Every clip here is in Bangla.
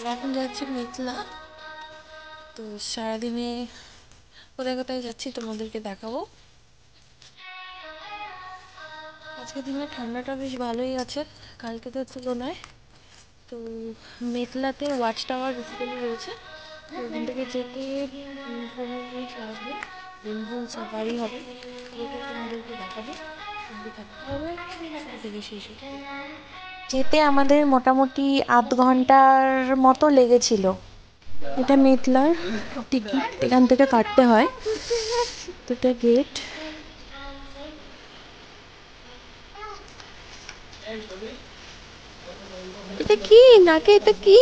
এখন যাচ্ছি মেঘলা। তো সারাদিনে কোথায় কোথায় যাচ্ছি তোমাদেরকে দেখাবো। আজকের দিনে ঠান্ডাটা বেশ ভালোই আছে কালকের তুলনায়। তো মেঘলাতে ওয়াচ টাওয়ার বেসিক্যালি রয়েছে। তো ওখান থেকে যেতে সারাদিন দিনভর সাফারি হবে, ওটা তোমাদেরকে দেখাবো। সঙ্গে থাকতে হবে থেকে শেষ হতে। যেতে আমাদের মোটামুটি আধ ঘন্টার মতো লেগেছিল। এটা মেঘলার টিকিট এখান থেকে কাটতে হয়। তো এটা গেট। এটা কি নাকে? এটা কি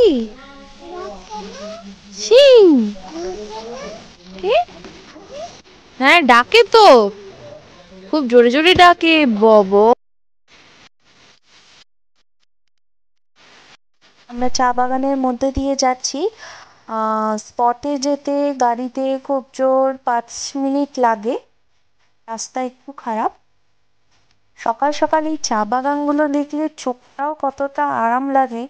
সিং? হ্যাঁ ডাকে তো, খুব জোরে জোরে ডাকে বব। আমরা চা বাগানের মধ্যে দিয়ে যাচ্ছি। স্পটে যেতে গাড়িতে খুব জোর 5 মিনিট লাগে। রাস্তা একটু খারাপ। সকাল সকাল এই চা বাগানগুলো দেখলে চোখটাও কতটা আরাম লাগে,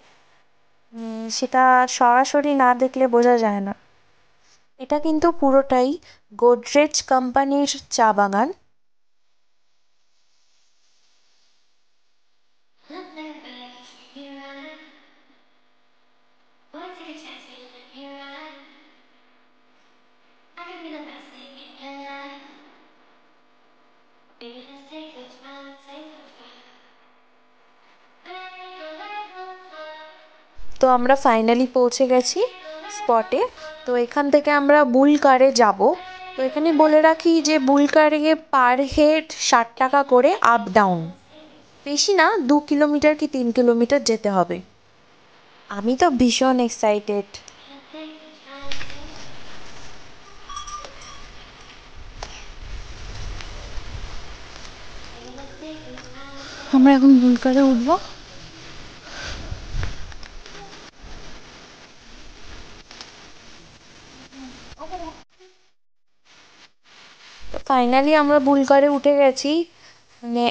সেটা সরাসরি না দেখলে বোঝা যায় না। এটা কিন্তু পুরোটাই গোদরেজ কোম্পানির চা বাগান। তো আমরা ফাইনালি পৌঁছে গেছি স্পটে। তো এখান থেকে আমরা বুল কারে যাব। তো এখানে বলে রাখি যে বুল কারে পার হেড 60 টাকা করে, আপ ডাউন। বেশি না, 2 কিলোমিটার কি 3 কিলোমিটার যেতে হবে। আমি তো ভীষণ এক্সাইটেড। আমরা এখন বুল কারে উঠবো। ফাইনালি আমরা বুল কারে উঠে গেছি। মানে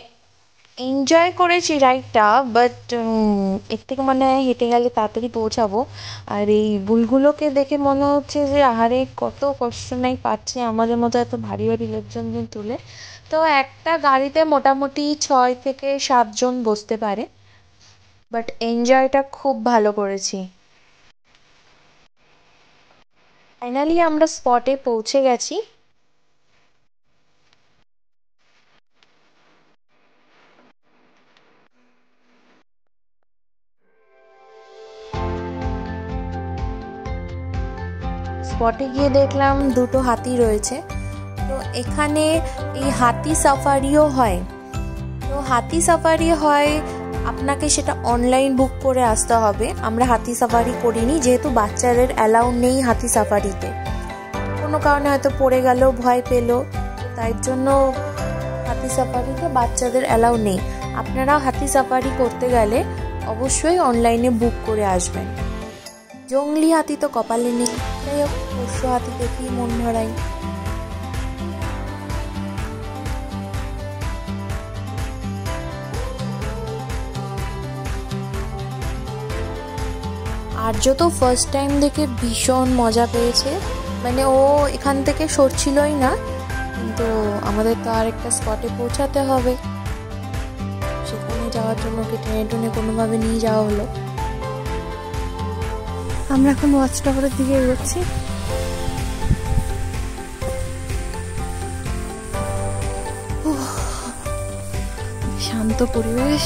এনজয় করেছি রাইডটা, বাট এর থেকে মনে হয় হেঁটে গেলে তাড়াতাড়ি পৌঁছাবো। আর এই বুলগুলোকে দেখে মনে হচ্ছে যে আহারে কত কষ্ট নাই পাচ্ছে আমাদের মতো এত ভারী ভারী লোকজনদের তুলে। তো একটা গাড়িতে মোটামুটি 6 থেকে 7 জন বসতে পারে, বাট এনজয়টা খুব ভালো করেছি। ফাইনালি আমরা স্পটে পৌঁছে গেছি। স্পটে গিয়ে দেখলাম দুটো হাতি রয়েছে। তো এখানে এই হাতি সাফারিও হয়। তো হাতি সাফারি হয়, আপনাকে সেটা অনলাইন বুক করে আসতে হবে। আমরা হাতি সাফারি করিনি, যেহেতু বাচ্চাদের অ্যালাউ নেই হাতি সাফারিতে। কোনো কারণে হয়তো পড়ে গেল, ভয় পেল, তাই জন্য হাতি সাফারিতে বাচ্চাদের অ্যালাউ নেই। আপনারা হাতি সাফারি করতে গেলে অবশ্যই অনলাইনে বুক করে আসবেন। জংলি হাতি তো কপালে নেই, যাই হোক পোষ্য হাতি দেখেই মন ভরাই। আর্য তো ফার্স্ট টাইম দেখে ভীষণ মজা পেয়েছে। মানে ও এখান থেকে সরছিলই না, কিন্তু আমাদের তো আর একটা স্পটে পৌঁছাতে হবে। সেখানে যাওয়ার জন্য ওকে টেনে টুনে কোনোভাবে নিয়ে যাওয়া হলো। আমরা এখন ওয়াচ টাওয়ারের দিকে এগোচ্ছি। শান্ত পরিবেশ,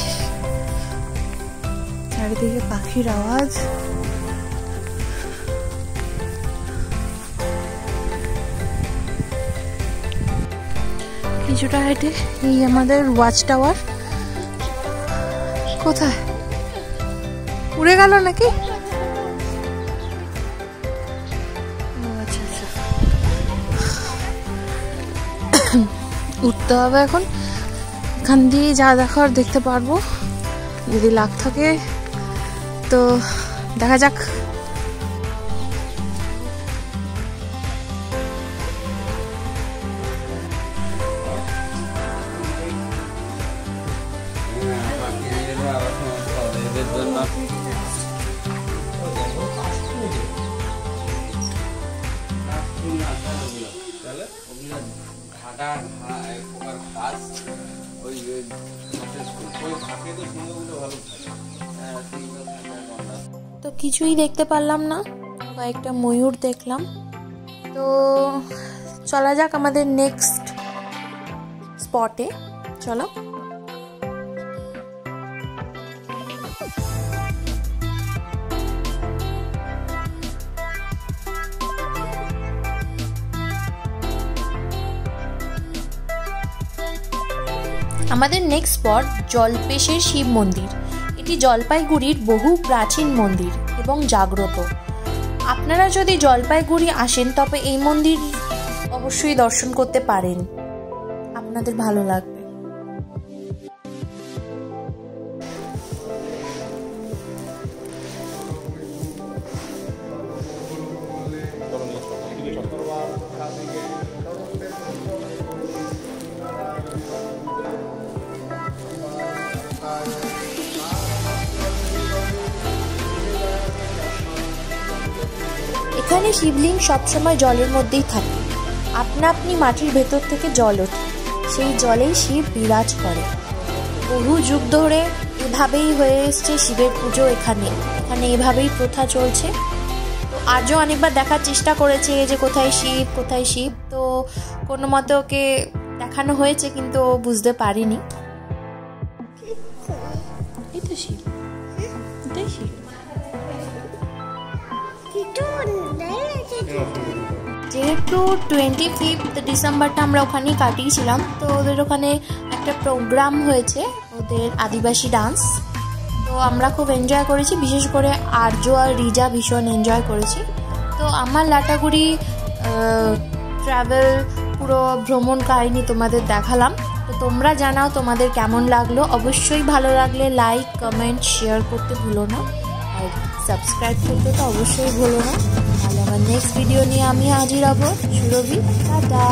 চারিদিকে পাখির আওয়াজ। কিছুটা হেঁটে এই আমাদের ওয়াচ টাওয়ার। কোথায় উড়ে গেল নাকি? আচ্ছা আচ্ছা, উঠতে হবে এখন। এখান দিয়ে যা দেখার দেখতে পারবো, যদি লাগ থাকে তো দেখা যাক। বলে ওগুলো ঘাটা প্রকার ঘাস ওই ঘাটে তো সুন্দরগুলো ভালো তো কিছুই দেখতে পারলাম না, কয়েকটা ময়ূর দেখলাম। তো চলা যাক আমাদের নেক্সট স্পটে। চলো। আমাদের নেক্সট স্পট জলপেশের শিব মন্দির। এটি জলপাইগুড়ির বহু প্রাচীন মন্দির এবং জাগ্রত। আপনারা যদি জলপাইগুড়ি আসেন তবে এই মন্দির অবশ্যই দর্শন করতে পারেন, আপনাদের ভালো লাগবে। এখানে শিবলিঙ্গ সবসময় জলের মধ্যেই থাকে, আপনা আপনি মাটির ভেতর থেকে জল ওঠে, সেই জলেই শিব বিরাজ করে। বহু যুগ ধরে এভাবেই হয়ে এসছে শিবের পুজো। এখানে এভাবেই প্রথা চলছে। তো আজও অনেকবার দেখার চেষ্টা করেছে যে কোথায় শিব কোথায় শিব, তো কোনো মতে ওকে দেখানো হয়েছে কিন্তু ও বুঝতে পারিনি। এই তো শিব, এটাই শিব। যেহেতু 25 ডিসেম্বরটা আমরা ওখানেই কাটিয়েছিলাম, তো ওদের ওখানে একটা প্রোগ্রাম হয়েছে, ওদের আদিবাসী ডান্স। তো আমরা খুব এনজয় করেছি, বিশেষ করে আর্য আর রিজা ভীষণ এনজয় করেছি। তো আমার লাটাগুড়ি ট্রাভেল পুরো ভ্রমণ কাহিনী তোমাদের দেখালাম। তো তোমরা জানাও তোমাদের কেমন লাগলো। অবশ্যই ভালো লাগলে লাইক কমেন্ট শেয়ার করতে ভুলো না, আর সাবস্ক্রাইব করতে তো অবশ্যই ভুলো না। তাহলে আমার নেক্সট ভিডিও নিয়ে আমি হাজির হব। সুরভি, টাটা।